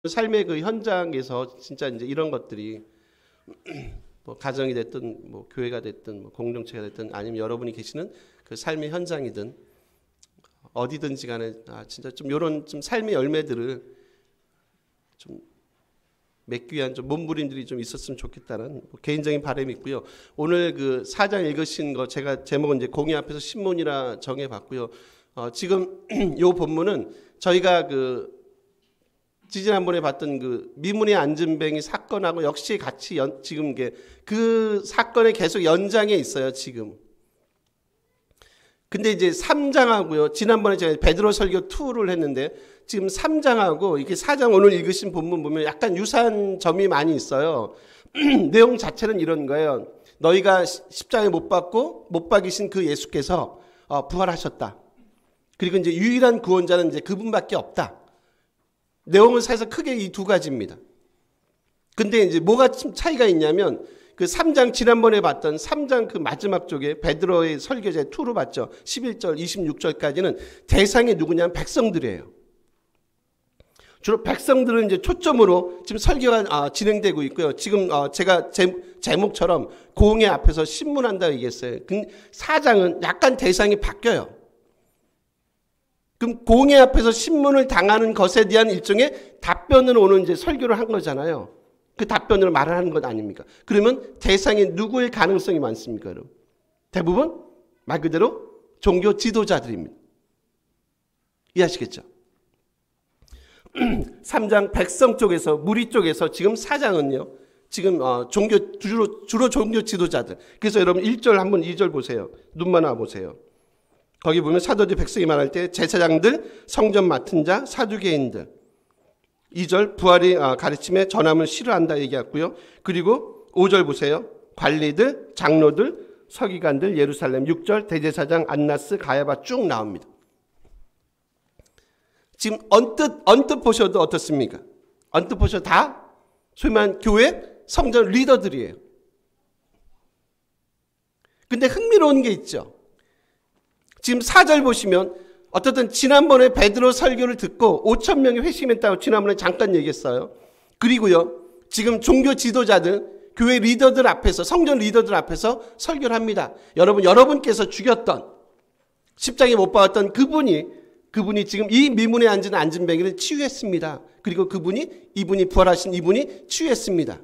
삶의 그 현장에서 진짜 이제 이런 것들이 뭐 가정이 됐든 뭐 교회가 됐든 뭐 공동체가 됐든 아니면 여러분이 계시는 그 삶의 현장이든 어디든지 간에 진짜 좀 이런 좀 삶의 열매들을 좀 맺기 위한 좀 몸부림들이 좀 있었으면 좋겠다는 뭐 개인적인 바람이 있고요. 오늘 그 4장 읽으신 거 제가 제목은 이제 공의 앞에서 신문이라 정해봤고요. 지금 이 본문은 저희가 그 지지난번에 봤던 그 미문의 안진뱅이 사건하고 역시 같이 지금 그 사건의 계속 연장에 있어요, 지금. 근데 이제 3장하고요. 지난번에 제가 베드로 설교 2를 했는데 지금 3장하고 이게 4장 오늘 읽으신 본문 보면 약간 유사한 점이 많이 있어요. 내용 자체는 이런 거예요. 너희가 십자가에 못 박이신 그 예수께서 부활하셨다. 그리고 이제 유일한 구원자는 이제 그분밖에 없다. 내용은 사실 크게 이 두 가지입니다. 근데 이제 뭐가 차이가 있냐면 그 3장 지난번에 봤던 3장 그 마지막 쪽에 베드로의 설교제 2로 봤죠. 11절 26절까지는 대상이 누구냐면 백성들이에요. 주로 백성들은 이제 초점으로 지금 설교가 진행되고 있고요. 지금 제가 제목처럼 공의 앞에서 신문한다고 얘기했어요. 4장은 약간 대상이 바뀌어요. 그럼 공의 앞에서 신문을 당하는 것에 대한 일종의 답변으로 오는 이제 설교를 한 거잖아요. 그 답변으로 말을 하는 것 아닙니까? 그러면 대상이 누구일 가능성이 많습니까, 여러분? 대부분 말 그대로 종교 지도자들입니다. 이해하시겠죠? 3장 백성 쪽에서 무리 쪽에서 지금 4장은요. 지금 주로 종교 지도자들. 그래서 여러분 1절 한번 2절 보세요. 눈만 와보세요. 거기 보면 사도들 백성이 말할 때 제사장들, 성전 맡은 자, 사두개인들. 2절 부활이 가르침에 전함을 싫어한다 얘기했고요. 그리고 5절 보세요. 관리들, 장로들, 서기관들, 예루살렘. 6절 대제사장 안나스, 가야바 쭉 나옵니다. 지금 언뜻 보셔도 어떻습니까? 언뜻 보셔도 다 소위 말하는 교회 성전 리더들이에요. 근데 흥미로운 게 있죠. 지금 4절 보시면 어떻든 지난번에 베드로 설교를 듣고 5천 명이 회심했다고 지난번에 잠깐 얘기했어요. 그리고요. 지금 종교 지도자들, 교회 리더들 앞에서 성전 리더들 앞에서 설교를 합니다. 여러분께서 죽였던 십자가에 못 박았던 그분이 지금 이 미문에 앉은 안진뱅이를 치유했습니다. 그리고 이분이 부활하신 이분이 치유했습니다.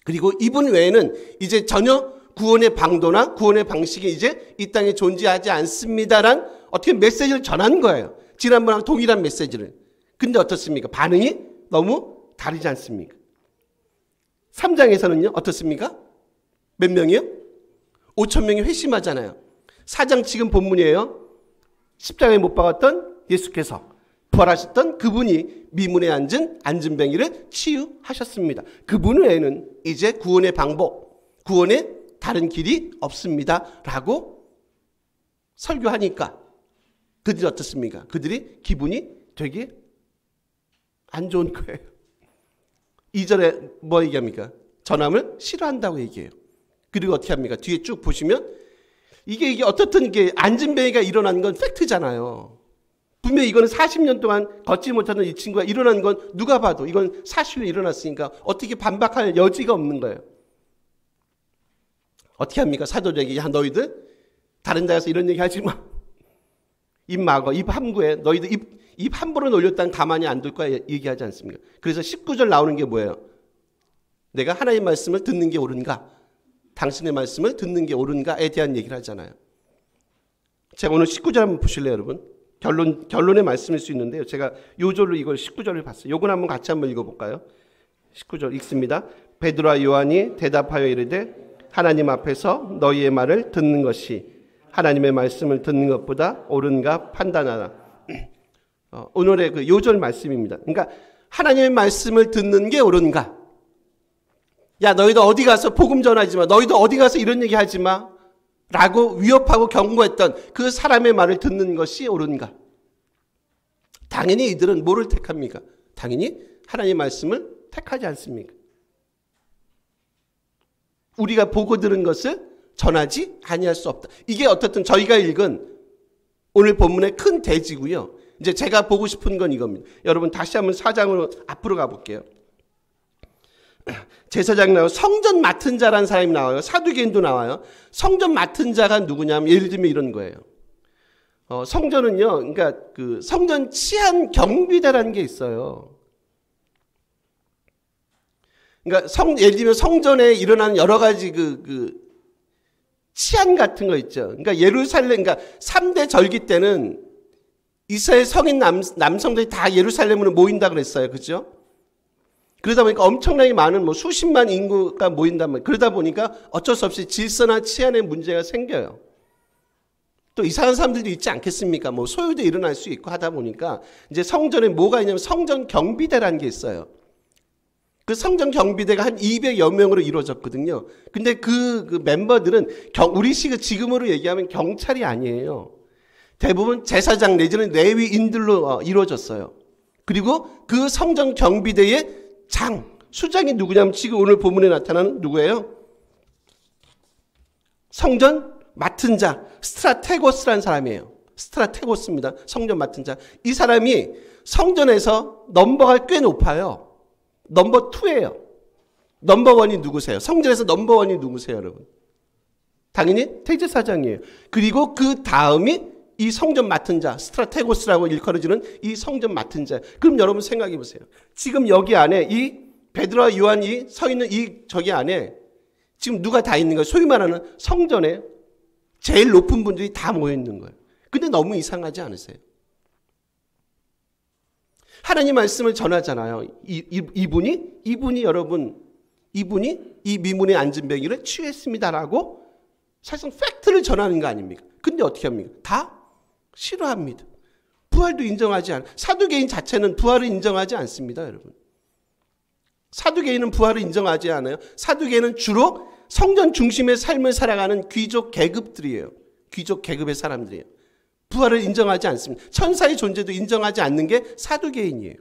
그리고 이분 외에는 이제 전혀 구원의 방도나 구원의 방식이 이제 이 땅에 존재하지 않습니다란 어떻게 메시지를 전한 거예요. 지난번하고 동일한 메시지를. 근데 어떻습니까? 반응이 너무 다르지 않습니까? 3장에서는요. 어떻습니까? 몇 명이요? 5천 명이 회심하잖아요. 4장 지금 본문이에요. 십자가에 못 박았던 예수께서 부활하셨던 그분이 미문에 앉은 안진뱅이를 치유하셨습니다. 그분 외에는 이제 구원의 방법, 구원의 다른 길이 없습니다. 라고 설교하니까 그들이 어떻습니까? 그들이 기분이 되게 안 좋은 거예요. 2절에 뭐 얘기합니까? 전함을 싫어한다고 얘기해요. 그리고 어떻게 합니까? 뒤에 쭉 보시면 이게 어떻든 이게 안진뱅이가 일어난 건 팩트잖아요. 분명히 이거는 40년 동안 걷지 못하는 이 친구가 일어난 건 누가 봐도 이건 사실로 일어났으니까 어떻게 반박할 여지가 없는 거예요. 어떻게 합니까? 사도들에게 야 너희들 다른 데가서 이런 얘기 하지 마. 입 막어. 입 함구해. 너희들 입 함부로 놀렸다는 가만히 안 둘 거야 얘기하지 않습니까? 그래서 19절 나오는 게 뭐예요? 내가 하나님의 말씀을 듣는 게 옳은가? 당신의 말씀을 듣는 게 옳은가에 대한 얘기를 하잖아요. 제가 오늘 19절 한번 보실래요, 여러분? 결론의 말씀일 수 있는데요. 제가 요절로 이걸 19절을 봤어요. 요건 한번 같이 한번 읽어볼까요? 19절 읽습니다. 베드로와 요한이 대답하여 이르되 하나님 앞에서 너희의 말을 듣는 것이 하나님의 말씀을 듣는 것보다 옳은가 판단하라. 오늘의 그 요절 말씀입니다. 그러니까 하나님의 말씀을 듣는 게 옳은가? 야 너희도 어디 가서 복음 전하지 마. 너희도 어디 가서 이런 얘기 하지 마. 라고 위협하고 경고했던 그 사람의 말을 듣는 것이 옳은가? 당연히 이들은 뭐를 택합니까? 당연히 하나님의 말씀을 택하지 않습니까? 우리가 보고 들은 것을 전하지 아니할 수 없다. 이게 어떻든 저희가 읽은 오늘 본문의 큰 대지고요. 이제 제가 보고 싶은 건 이겁니다. 여러분 다시 한번 4장으로 앞으로 가볼게요. 제사장 나와요. 성전 맡은 자라는 사람이 나와요. 사두개인도 나와요. 성전 맡은 자가 누구냐면 예를 들면 이런 거예요. 성전은요, 그러니까 그 성전 치안 경비대라는 게 있어요. 그러니까 예를 들면 성전에 일어나는 여러 가지 치안 같은 거 있죠. 그러니까 예루살렘, 그러니까 3대 절기 때는 이스라엘 성인 남성들이 다 예루살렘으로 모인다 그랬어요. 그죠? 그러다 보니까 엄청나게 많은 수십만 인구가 모인단 말이에요. 그러다 보니까 어쩔 수 없이 질서나 치안에 문제가 생겨요. 또 이상한 사람들도 있지 않겠습니까? 소요도 일어날 수 있고 하다 보니까 이제 성전에 뭐가 있냐면 성전 경비대라는 게 있어요. 그 성전 경비대가 한 200여 명으로 이루어졌거든요. 근데 그 멤버들은 우리식으로 지금으로 얘기하면 경찰이 아니에요. 대부분 제사장 내지는 레위인들로 이루어졌어요. 그리고 그 성전 경비대의 수장이 누구냐면 지금 오늘 본문에 나타나는 누구예요? 성전 맡은 자, 스트라테고스라는 사람이에요. 스트라테고스입니다. 성전 맡은 자. 이 사람이 성전에서 넘버가 꽤 높아요. 넘버 2예요. 넘버 1이 누구세요? 성전에서 넘버 1이 누구세요, 여러분? 당연히 대제사장이에요. 그리고 그 다음이 이 성전 맡은 자, 스트라테고스라고 일컬어지는 이 성전 맡은 자. 그럼 여러분 생각해 보세요. 지금 여기 안에 이 베드로와 요한이 서 있는 저기 안에 지금 누가 다 있는 거예요? 소위 말하는 성전에 제일 높은 분들이 다 모여 있는 거예요. 근데 너무 이상하지 않으세요? 하나님 말씀을 전하잖아요. 이분이 여러분, 이분이 이 미문에 앉은 병이를 치유했습니다라고 사실상 팩트를 전하는 거 아닙니까? 근데 어떻게 합니까? 다 싫어합니다. 부활도 인정하지 않아요. 사두개인 자체는 부활을 인정하지 않습니다, 여러분. 사두개인은 부활을 인정하지 않아요. 사두개인은 주로 성전 중심의 삶을 살아가는 귀족 계급들이에요. 귀족 계급의 사람들이에요. 부활을 인정하지 않습니다. 천사의 존재도 인정하지 않는 게 사두개인이에요.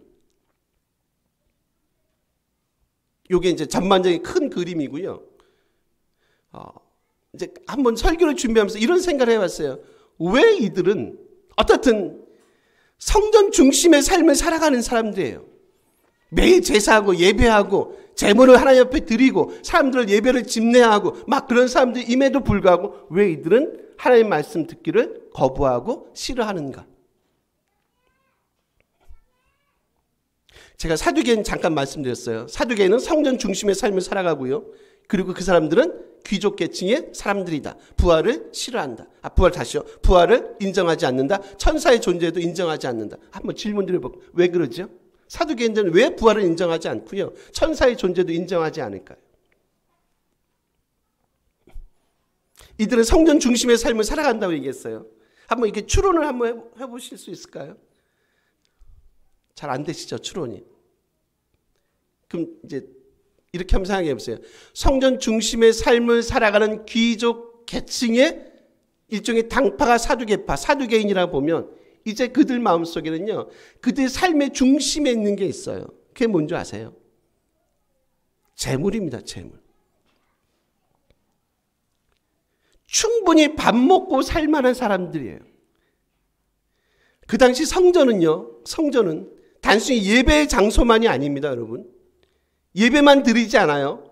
이게 이제 전반적인 큰 그림이고요. 이제 한번 설교를 준비하면서 이런 생각을 해봤어요. 왜 이들은 어떻든 성전 중심의 삶을 살아가는 사람들이에요. 매일 제사하고 예배하고 제물을 하나님 옆에 드리고 사람들 예배를 집례하고 막 그런 사람들임에도 불구하고 왜 이들은 하나님 말씀 듣기를 거부하고 싫어하는가? 제가 사두개인 잠깐 말씀드렸어요. 사두개인은 성전 중심의 삶을 살아가고요. 그리고 그 사람들은 귀족 계층의 사람들이다. 부활을 싫어한다. 부활을 인정하지 않는다. 천사의 존재도 인정하지 않는다. 한번 질문 드려볼까요? 왜 그러죠? 사두개인들은 왜 부활을 인정하지 않고요? 천사의 존재도 인정하지 않을까요? 이들은 성전 중심의 삶을 살아간다고 얘기했어요. 한번 이렇게 추론을 한번 해보실 수 있을까요? 잘 안 되시죠, 추론이. 그럼 이제 이렇게 한번 생각해 보세요. 성전 중심의 삶을 살아가는 귀족 계층의 일종의 당파가 사두개파, 사두개인이라고 보면 이제 그들 마음속에는요, 그들 삶의 중심에 있는 게 있어요. 그게 뭔지 아세요? 재물입니다, 재물. 충분히 밥 먹고 살 만한 사람들이에요. 그 당시 성전은 단순히 예배의 장소만이 아닙니다, 여러분. 예배만 드리지 않아요.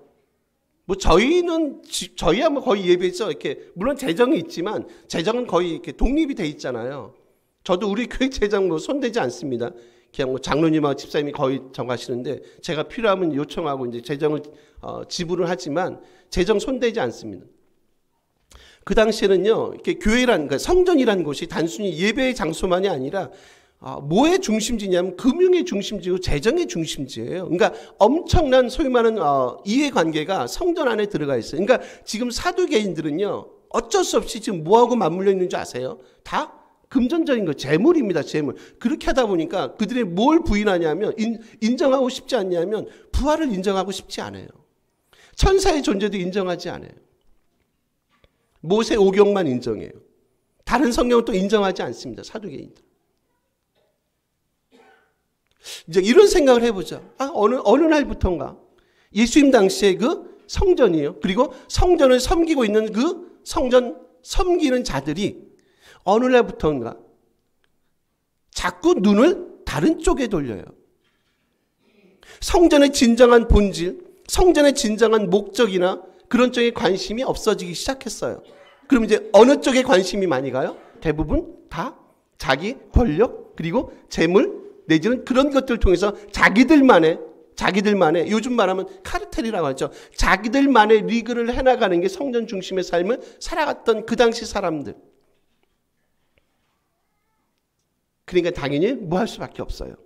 저희야 거의 예배죠. 이렇게, 물론 재정이 있지만, 재정은 거의 이렇게 독립이 돼 있잖아요. 저도 우리 교회 재정 손대지 않습니다. 그냥 장로님하고 집사님이 거의 정하시는데, 제가 필요하면 요청하고 이제 재정을, 지불을 하지만, 재정 손대지 않습니다. 그 당시에는요, 이렇게 그러니까 성전이라는 곳이 단순히 예배의 장소만이 아니라, 뭐의 중심지냐면 금융의 중심지고 재정의 중심지예요. 그러니까 엄청난 소위 말하는 이해관계가 성전 안에 들어가 있어요. 그러니까 지금 사두개인들은요, 어쩔 수 없이 지금 뭐하고 맞물려 있는 줄 아세요? 다 금전적인 거, 재물입니다, 재물. 그렇게 하다 보니까 그들이 뭘 부인하냐면, 인정하고 싶지 않냐면 부활을 인정하고 싶지 않아요. 천사의 존재도 인정하지 않아요. 모세 오경만 인정해요. 다른 성경은 또 인정하지 않습니다, 사두개인들. 이제 이런 생각을 해보자. 어느 날부터인가 예수님 당시에 그 성전이에요. 그리고 성전을 섬기고 있는 그 성전 섬기는 자들이 어느 날부터인가 자꾸 눈을 다른 쪽에 돌려요. 성전의 진정한 본질, 성전의 진정한 목적이나 그런 쪽에 관심이 없어지기 시작했어요. 그럼 이제 어느 쪽에 관심이 많이 가요? 대부분 다 자기 권력 그리고 재물 내지는 그런 것들을 통해서 자기들만의 요즘 말하면 카르텔이라고 하죠. 자기들만의 리그를 해나가는 게 성전 중심의 삶을 살아갔던 그 당시 사람들. 그러니까 당연히 뭐 할 수밖에 없어요.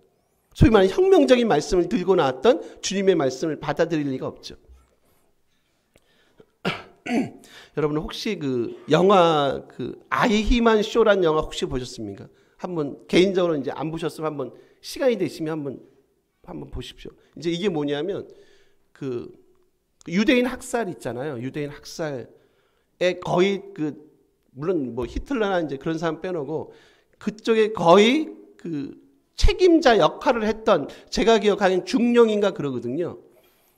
소위 말하는 혁명적인 말씀을 들고 나왔던 주님의 말씀을 받아들일 리가 없죠. 여러분 혹시 그 영화 아이히만 쇼란 영화 혹시 보셨습니까? 한번 개인적으로 이제 안 보셨으면 한번 시간이 되시면 한번 보십시오. 이제 이게 뭐냐면 그 유대인 학살 있잖아요. 유대인 학살에 거의 물론 뭐 히틀러나 이제 그런 사람 빼놓고 그쪽에 거의 그 책임자 역할을 했던 제가 기억하기엔 중령인가 그러거든요.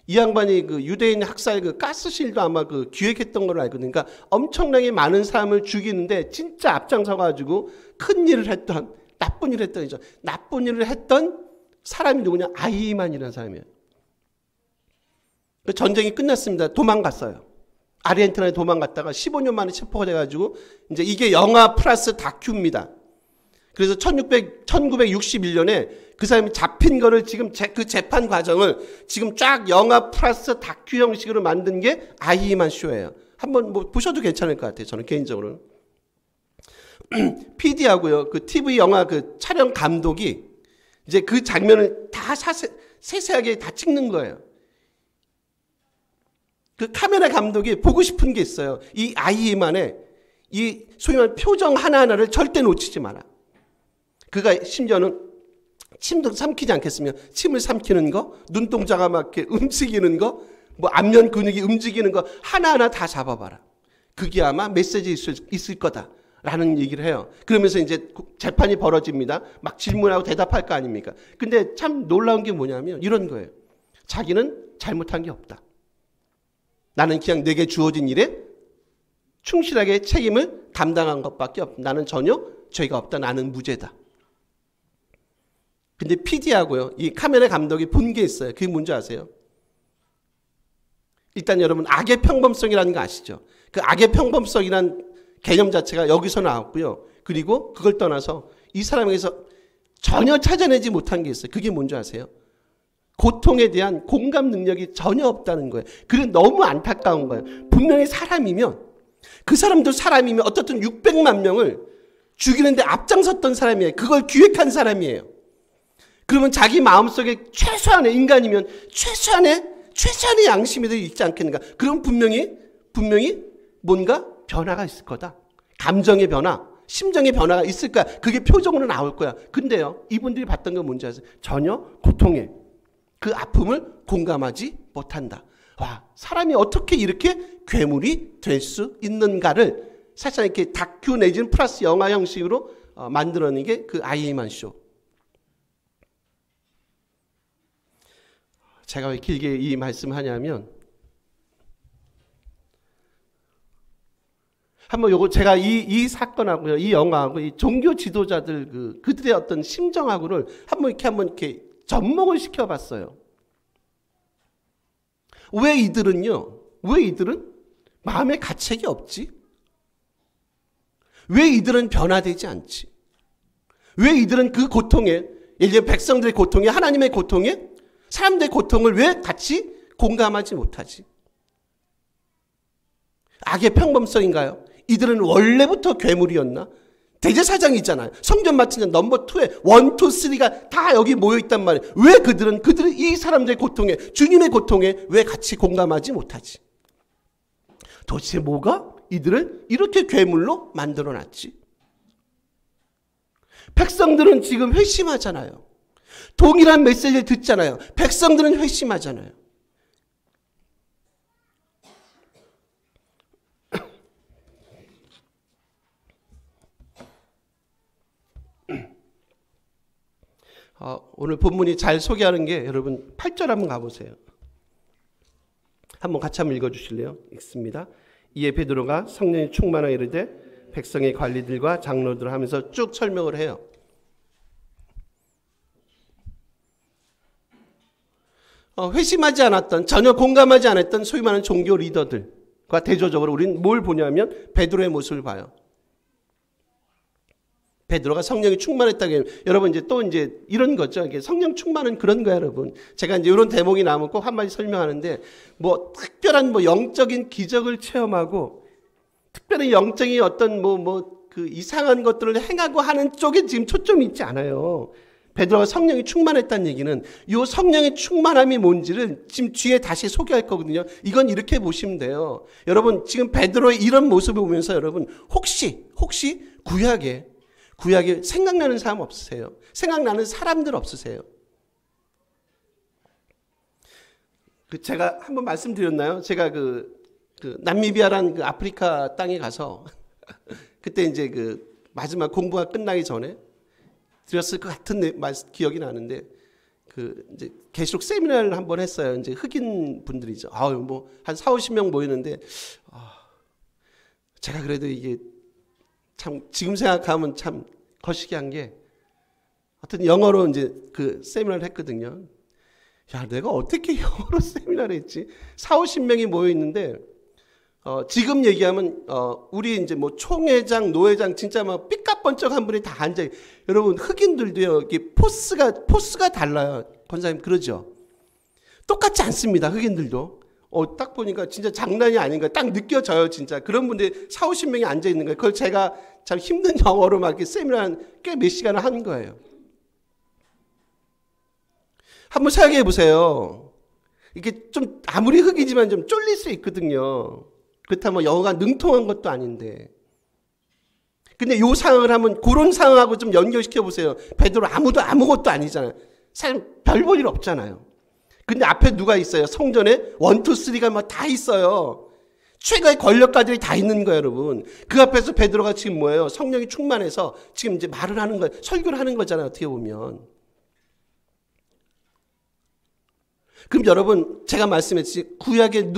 이 양반이 그 유대인 학살 그 가스실도 아마 그 기획했던 걸로 알거든요. 그러니까 엄청나게 많은 사람을 죽이는데 진짜 앞장서가지고 큰 일을 했던 나쁜 일을 했던 이죠. 나쁜 일을 했던 사람이 누구냐? 아히만이라는 사람이에요. 전쟁이 끝났습니다. 도망갔어요. 아르헨티나에 도망갔다가 15년 만에 체포가 돼가지고 이제 이게 영화 플러스 다큐입니다. 그래서 1961년에 그 사람이 잡힌 거를 지금 그 재판 과정을 지금 쫙 영화 플러스 다큐 형식으로 만든 게 아히만 쇼예요. 한번 뭐 보셔도 괜찮을 것 같아요. 저는 개인적으로는. PD하고요. 그 TV 영화 그 촬영 감독이 이제 그 장면을 다 세세하게 다 찍는 거예요. 그 카메라 감독이 보고 싶은 게 있어요. 이 아이만의 이 소위 말하는 표정 하나하나를 절대 놓치지 마라. 그가 심지어는 침도 삼키지 않겠으며 침을 삼키는 거, 눈동자가 막 이렇게 움직이는 거, 뭐 안면 근육이 움직이는 거 하나하나 다 잡아봐라. 그게 아마 메시지 있을 거다라는 얘기를 해요. 그러면서 이제 재판이 벌어집니다. 막 질문하고 대답할 거 아닙니까? 근데 참 놀라운 게 뭐냐면 이런 거예요. 자기는 잘못한 게 없다. 나는 그냥 내게 주어진 일에 충실하게 책임을 담당한 것밖에 없다. 나는 전혀 죄가 없다. 나는 무죄다. 근데 PD하고요, 이 카메라 감독이 본 게 있어요. 그게 뭔지 아세요? 일단 여러분, 악의 평범성이라는 거 아시죠? 그 악의 평범성이라는 개념 자체가 여기서 나왔고요. 그리고 그걸 떠나서 이 사람에게서 전혀 찾아내지 못한 게 있어요. 그게 뭔지 아세요? 고통에 대한 공감 능력이 전혀 없다는 거예요. 그게 너무 안타까운 거예요. 분명히 사람이면, 그 사람도 사람이면 어떻든 600만 명을 죽이는데 앞장섰던 사람이에요. 그걸 기획한 사람이에요. 그러면 자기 마음속에 최소한의 인간이면 최소한의 양심이 있지 않겠는가? 그럼 분명히 뭔가 변화가 있을 거다. 감정의 변화, 심정의 변화가 있을 거야. 그게 표정으로 나올 거야. 근데요, 이분들이 봤던 건 뭔지 아세요? 전혀 고통에 그 아픔을 공감하지 못한다. 와, 사람이 어떻게 이렇게 괴물이 될 수 있는가를 사실 이렇게 다큐 내지는 플러스 영화 형식으로 만들어낸 게 그 아이만 쇼. 제가 왜 길게 이 말씀을 하냐면 한번 요거 제가 이 사건하고요, 이 영화하고 이 종교 지도자들 그들의 어떤 심정하고를 한번 이렇게 접목을 시켜봤어요. 왜 이들은 마음에 가책이 없지? 왜 이들은 변화되지 않지? 왜 이들은 그 고통에, 예를 들어 백성들의 고통에, 하나님의 고통에, 사람들의 고통을 왜 같이 공감하지 못하지? 악의 평범성인가요? 이들은 원래부터 괴물이었나? 대제사장이 있잖아요. 성전 맡은 넘버 2에 1, 2, 3가 다 여기 모여있단 말이에요. 왜 그들은 이 사람들의 고통에, 주님의 고통에 왜 같이 공감하지 못하지? 도대체 뭐가 이들을 이렇게 괴물로 만들어놨지? 백성들은 지금 회심하잖아요. 동일한 메시지를 듣잖아요. 백성들은 회심하잖아요. 오늘 본문이 잘 소개하는 게 여러분 8절 한번 가보세요. 한번 같이 한번 읽어주실래요? 읽습니다. 이에 베드로가 성령이 충만하여 이르되 백성의 관리들과 장로들 하면서 쭉 설명을 해요. 회심하지 않았던, 전혀 공감하지 않았던 소위 말하는 종교 리더들과 대조적으로 우리는 뭘 보냐면 베드로의 모습을 봐요. 베드로가 성령이 충만했다고 여러분 이제 또 이제 이런 거죠. 이게 성령 충만은 그런 거야, 여러분. 제가 이제 이런 대목이 나오면 꼭 한마디 설명하는데 뭐 특별한 뭐 영적인 기적을 체험하고 특별히 영적인 어떤 그 이상한 것들을 행하고 하는 쪽에 지금 초점이 있지 않아요. 베드로가 성령이 충만했다는 얘기는 이 성령의 충만함이 뭔지를 지금 뒤에 다시 소개할 거거든요. 이건 이렇게 보시면 돼요. 여러분 지금 베드로의 이런 모습을 보면서 여러분 혹시 구약에 생각나는 사람 없으세요? 생각나는 사람들 없으세요? 제가 한번 말씀드렸나요? 제가 그 남미비아라는 그 아프리카 땅에 가서 그때 이제 그 마지막 공부가 끝나기 전에 드렸을 것 같은 기억이 나는데 그 이제 계시록 세미나를 한번 했어요. 이제 흑인 분들이죠. 뭐 한 40-50명 모이는데 제가 그래도 이게 참 지금 생각하면 참 거시기한 게 하여튼 영어로 이제 그 세미나를 했거든요. 야, 내가 어떻게 영어로 세미나를 했지? 40-50명이 모여 있는데 지금 얘기하면 우리 이제 뭐 총회장, 노회장 진짜 막 삐까번쩍한 분이 다 앉아. 여러분 흑인들도요. 이게 포스가 달라요. 권사님 그러죠? 똑같지 않습니다. 흑인들도. 딱 보니까 진짜 장난이 아닌 거예요. 딱 느껴져요, 진짜. 그런 분들이 40-50명이 앉아 있는 거예요. 그걸 제가 참 힘든 영어로 막 이렇게 세미나 꽤 몇 시간을 한 거예요. 한번 생각해 보세요. 이게 좀 아무리 흑이지만 좀 쫄릴 수 있거든요. 그렇다면 뭐 영어가 능통한 것도 아닌데. 근데 요 상황을 하면 그런 상황하고 좀 연결시켜 보세요. 베드로 아무것도 아니잖아요. 사실 별 볼 일 없잖아요. 근데 앞에 누가 있어요? 성전에 1, 2, 3가 막 다 있어요. 최고의 권력가들이 다 있는 거예요, 여러분. 그 앞에서 베드로가 지금 뭐예요? 성령이 충만해서 지금 이제 말을 하는 거예요. 설교를 하는 거잖아요, 어떻게 보면. 그럼 여러분, 제가 말씀했듯이 구약에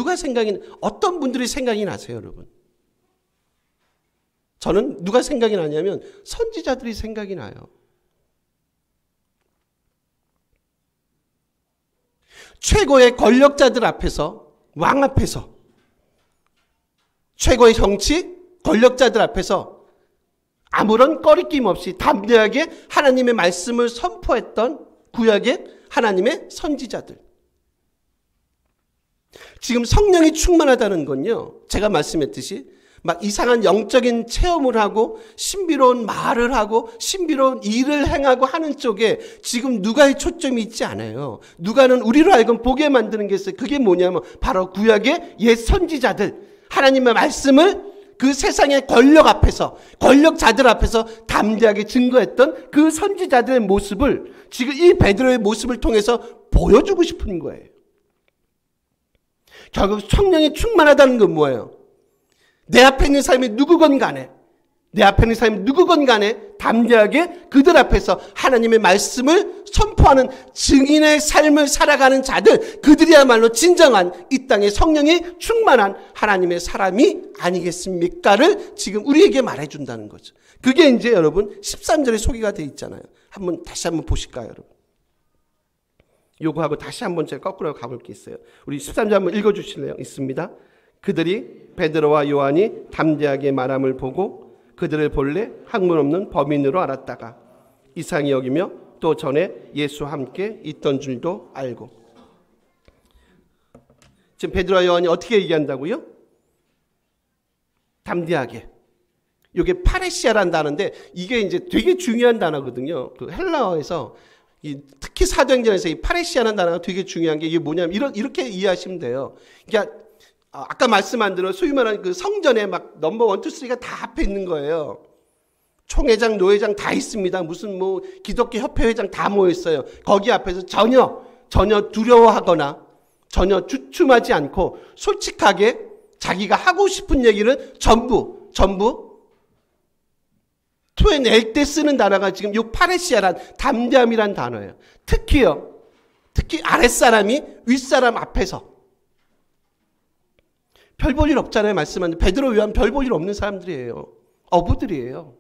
어떤 분들이 생각이 나세요, 여러분? 저는 누가 생각이 나냐면 선지자들이 생각이 나요. 최고의 권력자들 앞에서, 왕 앞에서, 최고의 정치, 권력자들 앞에서 아무런 꺼리낌 없이 담대하게 하나님의 말씀을 선포했던 구약의 하나님의 선지자들. 지금 성령이 충만하다는 건요, 제가 말씀했듯이 막 이상한 영적인 체험을 하고 신비로운 말을 하고 신비로운 일을 행하고 하는 쪽에 지금 누가의 초점이 있지 않아요. 누가는 우리로 하여금 보게 만드는 게 있어요. 그게 뭐냐면 바로 구약의 옛 선지자들, 하나님의 말씀을 그 세상의 권력자들 앞에서 담대하게 증거했던 그 선지자들의 모습을 지금 이 베드로의 모습을 통해서 보여주고 싶은 거예요. 결국 성령이 충만하다는 건 뭐예요? 내 앞에 있는 사람이 누구건 간에 담대하게 그들 앞에서 하나님의 말씀을 선포하는 증인의 삶을 살아가는 자들, 그들이야말로 진정한 이 땅에 성령이 충만한 하나님의 사람이 아니겠습니까를 지금 우리에게 말해준다는 거죠. 그게 이제 여러분 13절에 소개가 되어 있잖아요. 다시 한번 보실까요, 여러분? 요거하고 다시 한번 제가 거꾸로 가볼 게 있어요. 우리 13절 한번 읽어주실래요? 있습니다. 그들이 베드로와 요한이 담대하게 말함을 보고 그들을 본래 학문 없는 범인으로 알았다가 이상히 여기며 또 전에 예수와 함께 있던 줄도 알고. 지금 베드로와 요한이 어떻게 얘기한다고요? 담대하게. 이게 파레시아라는 단어인데 이게 이제 되게 중요한 단어거든요. 그 헬라어에서 특히 사도행전에서 이 파레시아라는 단어가 되게 중요한 게 이게 뭐냐면 이렇게 이해하시면 돼요. 그러니까 아까 말씀한 대로 소위 말하는 그 성전에 막 넘버 1, 2, 3가 다 앞에 있는 거예요. 총회장, 노회장 다 있습니다. 무슨 뭐 기독교 협회 회장 다 모여 있어요. 거기 앞에서 전혀 두려워하거나 전혀 주춤하지 않고 솔직하게 자기가 하고 싶은 얘기를 전부 토해낼 때 쓰는 단어가 지금 요 파레시아란 담대함이란 단어예요. 특히 아랫사람이 윗사람 앞에서 별 볼 일 없잖아요. 말씀하는데 베드로 요한 별 볼 일 없는 사람들이에요. 어부들이에요.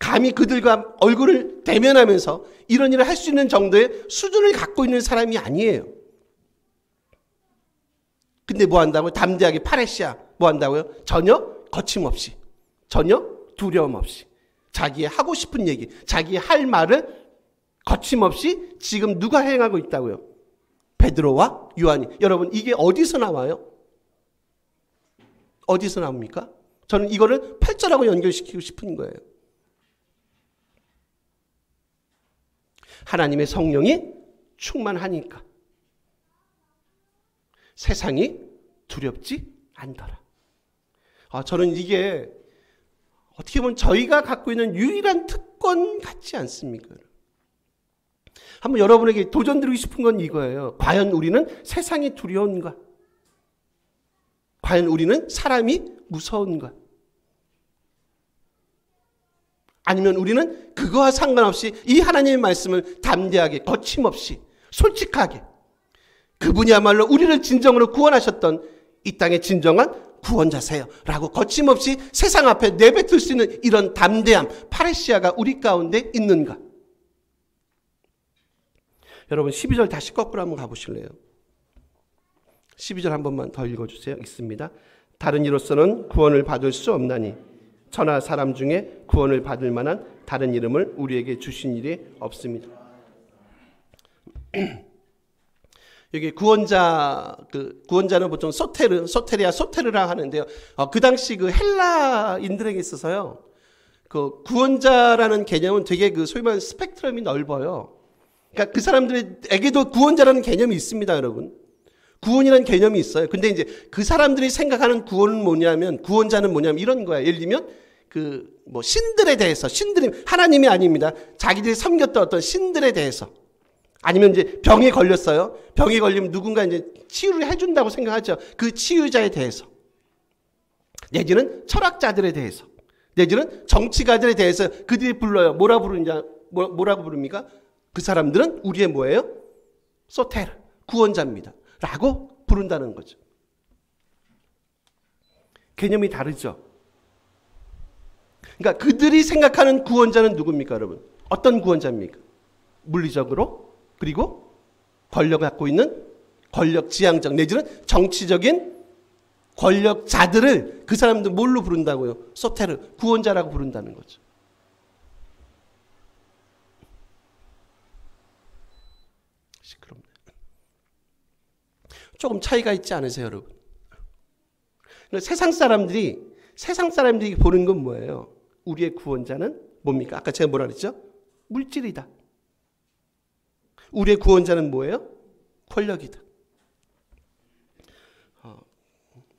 감히 그들과 얼굴을 대면하면서 이런 일을 할 수 있는 정도의 수준을 갖고 있는 사람이 아니에요. 근데 뭐 한다고요? 담대하게 파레시아 뭐 한다고요? 전혀 거침없이, 전혀 두려움 없이 자기의 하고 싶은 얘기, 자기의 할 말을 거침없이 지금 누가 행하고 있다고요? 베드로와 요한이. 여러분, 이게 어디서 나와요? 어디서 나옵니까? 저는 이거를 8절하고 연결시키고 싶은 거예요. 하나님의 성령이 충만하니까 세상이 두렵지 않더라. 저는 이게 어떻게 보면 저희가 갖고 있는 유일한 특권 같지 않습니까? 한번 여러분에게 도전드리고 싶은 건 이거예요. 과연 우리는 세상이 두려운가? 과연 우리는 사람이 무서운가? 아니면 우리는 그거와 상관없이 이 하나님의 말씀을 담대하게, 거침없이, 솔직하게, 그분이야말로 우리를 진정으로 구원하셨던 이 땅의 진정한 구원자세요 라고 거침없이 세상 앞에 내뱉을 수 있는 이런 담대함, 파레시아가 우리 가운데 있는가? 여러분, 12절 다시 거꾸로 한번 가보실래요? 12절 한 번만 더 읽어주세요. 읽습니다. 다른 이로서는 구원을 받을 수 없나니 천하 사람 중에 구원을 받을 만한 다른 이름을 우리에게 주신 일이 없습니다. 여기 구원자는 보통 소테르라 하는데요. 그 당시 그 헬라인들에게 있어서요, 그 구원자라는 개념은 되게 소위 말하는 스펙트럼이 넓어요. 그러니까 그 사람들에게도 구원자라는 개념이 있습니다, 여러분. 구원이라는 개념이 있어요. 근데 이제 그 사람들이 생각하는 구원은 뭐냐면, 구원자는 뭐냐면 이런 거예요. 예를 들면 신들에 대해서, 신들이 하나님이 아닙니다. 자기들이 섬겼던 어떤 신들에 대해서, 아니면 이제 병에 걸렸어요. 병에 걸리면 누군가 이제 치유를 해준다고 생각하죠. 그 치유자에 대해서, 내지는 철학자들에 대해서, 내지는 정치가들에 대해서 그들이 불러요. 뭐라고 부릅니까? 그 사람들은 우리의 뭐예요? 소테르, 구원자입니다 라고 부른다는 거죠. 개념이 다르죠. 그러니까 그들이 생각하는 구원자는 누굽니까, 여러분? 어떤 구원자입니까? 물리적으로, 그리고 권력을 갖고 있는 권력지향적 내지는 정치적인 권력자들을 그 사람들 뭘로 부른다고요? 소테르, 구원자라고 부른다는 거죠. 시끄럽네. 조금 차이가 있지 않으세요, 여러분? 세상 사람들이 보는 건 뭐예요? 우리의 구원자는 뭡니까? 아까 제가 뭐라 그랬죠? 물질이다. 우리의 구원자는 뭐예요? 권력이다.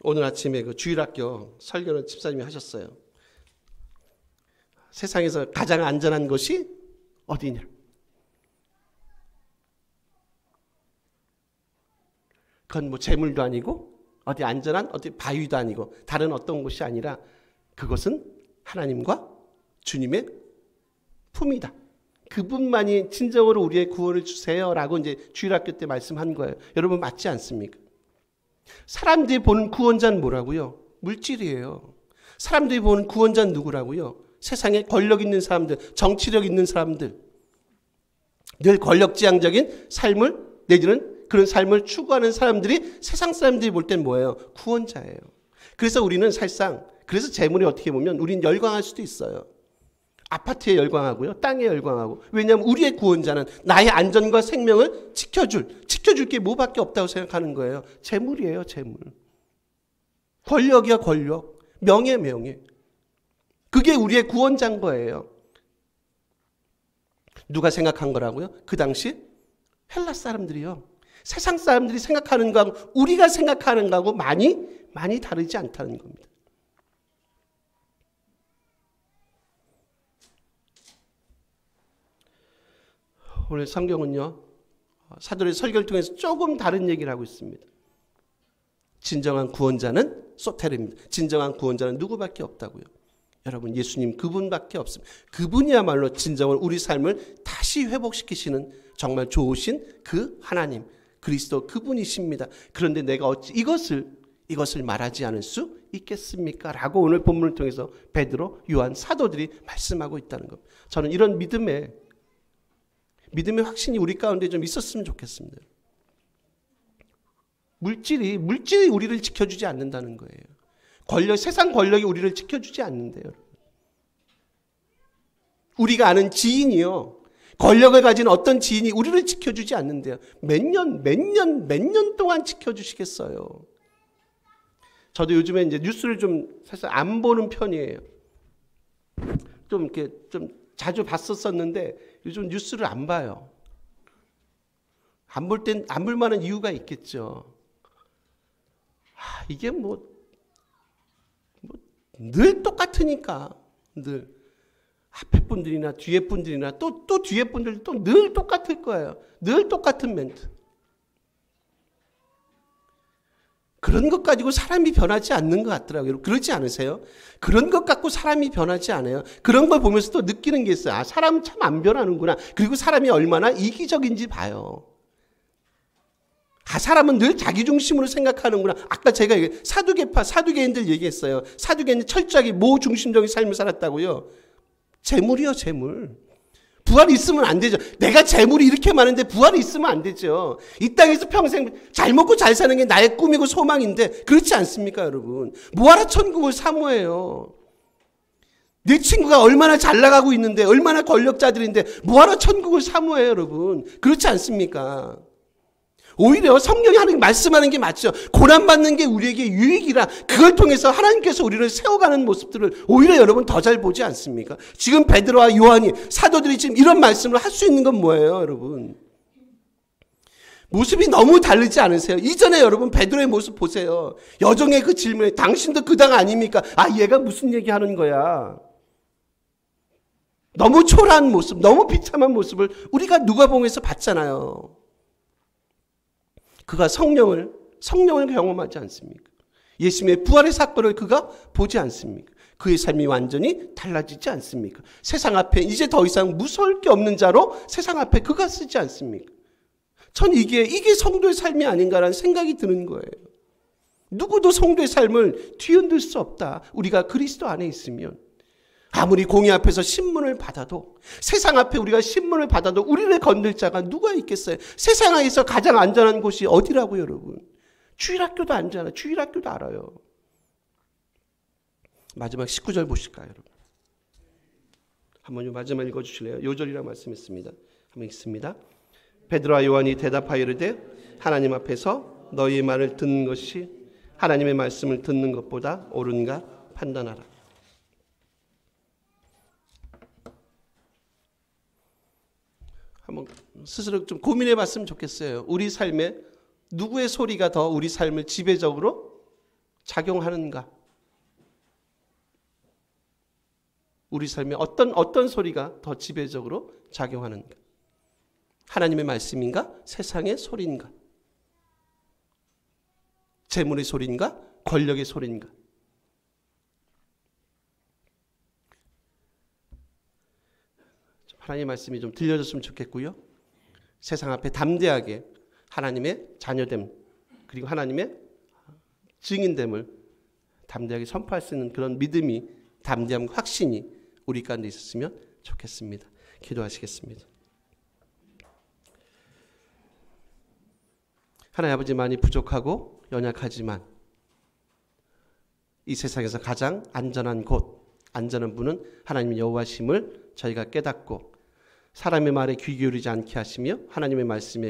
오늘 아침에 그 주일학교 설교를 집사님이 하셨어요. 세상에서 가장 안전한 것이 어디냐? 그건 재물도 아니고 어디 안전한 어디 바위도 아니고 다른 어떤 곳이 아니라 그것은 하나님과 주님의 품이다. 그분만이 진정으로 우리의 구원을 주세요라고 이제 주일학교 때 말씀한 거예요. 여러분, 맞지 않습니까? 사람들이 보는 구원자는 뭐라고요? 물질이에요. 사람들이 보는 구원자는 누구라고요? 세상에 권력 있는 사람들, 정치력 있는 사람들, 늘 권력지향적인 삶을 내지는 그런 삶을 추구하는 사람들이, 세상 사람들이 볼 땐 뭐예요? 구원자예요. 그래서 우리는 사실상, 그래서 재물이 어떻게 보면 우리는 열광할 수도 있어요. 아파트에 열광하고요, 땅에 열광하고. 왜냐하면 우리의 구원자는 나의 안전과 생명을 지켜줄 게 뭐밖에 없다고 생각하는 거예요. 재물이에요, 재물. 권력이야, 권력. 명예. 그게 우리의 구원자인 거예요. 누가 생각한 거라고요? 그 당시 헬라 사람들이요. 세상 사람들이 생각하는 거하고 우리가 생각하는 거하고 많이 다르지 않다는 겁니다. 오늘 성경은요, 사도의 설교를 통해서 조금 다른 얘기를 하고 있습니다. 진정한 구원자는 소테르입니다. 진정한 구원자는 누구밖에 없다고요? 여러분, 예수님 그분밖에 없습니다. 그분이야말로 진정으로 우리 삶을 다시 회복시키시는 정말 좋으신 그 하나님, 그리스도 그분이십니다. 그런데 내가 어찌 이것을 말하지 않을 수 있겠습니까? 라고 오늘 본문을 통해서 베드로, 요한, 사도들이 말씀하고 있다는 겁니다. 저는 이런 믿음의 확신이 우리 가운데 좀 있었으면 좋겠습니다. 물질이 우리를 지켜주지 않는다는 거예요. 세상 권력이 우리를 지켜주지 않는데요. 우리가 아는 지인이요. 권력을 가진 어떤 지인이 우리를 지켜주지 않는데요. 몇 년 동안 지켜주시겠어요. 저도 요즘에 이제 뉴스를 좀 사실 안 보는 편이에요. 좀 이렇게 좀 자주 봤었는데 요즘 뉴스를 안 봐요. 안 볼 만한 이유가 있겠죠. 이게 늘 똑같으니까. 늘 앞에 분들이나 뒤에 분들이나 또 뒤에 분들도 늘 똑같을 거예요. 늘 똑같은 멘트. 그런 것 가지고 사람이 변하지 않는 것 같더라고요. 그렇지 않으세요? 그런 것 갖고 사람이 변하지 않아요. 그런 걸 보면서 또 느끼는 게 있어요. 사람은 참 안 변하는구나. 그리고 사람이 얼마나 이기적인지 봐요. 사람은 늘 자기중심으로 생각하는구나. 아까 제가 사두개인들 얘기했어요. 사두개인들 철저하게 모중심적인 삶을 살았다고요. 재물이요, 재물. 부활이 있으면 안 되죠. 내가 재물이 이렇게 많은데 부활이 있으면 안 되죠. 이 땅에서 평생 잘 먹고 잘 사는 게 나의 꿈이고 소망인데 그렇지 않습니까, 여러분? 뭐하러 천국을 사모해요? 내 친구가 얼마나 잘 나가고 있는데 얼마나 권력자들인데 뭐하러 천국을 사모해요, 여러분? 그렇지 않습니까? 오히려 성령이 하나님 말씀하는 게 맞죠. 고난받는 게 우리에게 유익이라 그걸 통해서 하나님께서 우리를 세워가는 모습들을 오히려 여러분 더 잘 보지 않습니까? 지금 베드로와 요한이 사도들이 지금 이런 말씀을 할 수 있는 건 뭐예요, 여러분? 모습이 너무 다르지 않으세요? 이전에 여러분 베드로의 모습 보세요. 여종의 그 질문에 당신도 그 당 아닙니까? 얘가 무슨 얘기하는 거야? 너무 초라한 모습, 너무 비참한 모습을 우리가 누가복음에서 봤잖아요. 그가 성령을 경험하지 않습니까? 예수님의 부활의 사건을 그가 보지 않습니까? 그의 삶이 완전히 달라지지 않습니까? 세상 앞에 이제 더 이상 무서울 게 없는 자로 세상 앞에 그가 쓰지 않습니까? 전 이게 성도의 삶이 아닌가라는 생각이 드는 거예요. 누구도 성도의 삶을 뒤흔들 수 없다. 우리가 그리스도 안에 있으면. 아무리 공의 앞에서 신문을 받아도 세상 앞에 우리가 신문을 받아도 우리를 건들 자가 누가 있겠어요? 세상에서 가장 안전한 곳이 어디라고요, 여러분? 주일학교도 안전해요. 주일학교도 알아요. 마지막 19절 보실까요, 여러분? 한번 마지막 읽어주실래요? 요절이라고 말씀했습니다. 한번 읽습니다. 베드로와 요한이 대답하여 이르되 하나님 앞에서 너희의 말을 듣는 것이 하나님의 말씀을 듣는 것보다 옳은가 판단하라. 한번 스스로 좀 고민해 봤으면 좋겠어요. 우리 삶에 누구의 소리가 더 우리 삶을 지배적으로 작용하는가? 우리 삶에 어떤 소리가 더 지배적으로 작용하는가? 하나님의 말씀인가? 세상의 소리인가? 재물의 소리인가? 권력의 소리인가? 하나님의 말씀이 좀 들려줬으면 좋겠고요. 세상 앞에 담대하게 하나님의 자녀됨 그리고 하나님의 증인됨을 담대하게 선포할 수 있는 그런 믿음이 담대함 확신이 우리 가운데 있었으면 좋겠습니다. 기도하시겠습니다. 하나님 아버지, 많이 부족하고 연약하지만 이 세상에서 가장 안전한 곳, 안전한 분은 하나님 여호와심을 저희가 깨닫고 사람의 말에 귀 기울이지 않게 하시며 하나님의 말씀에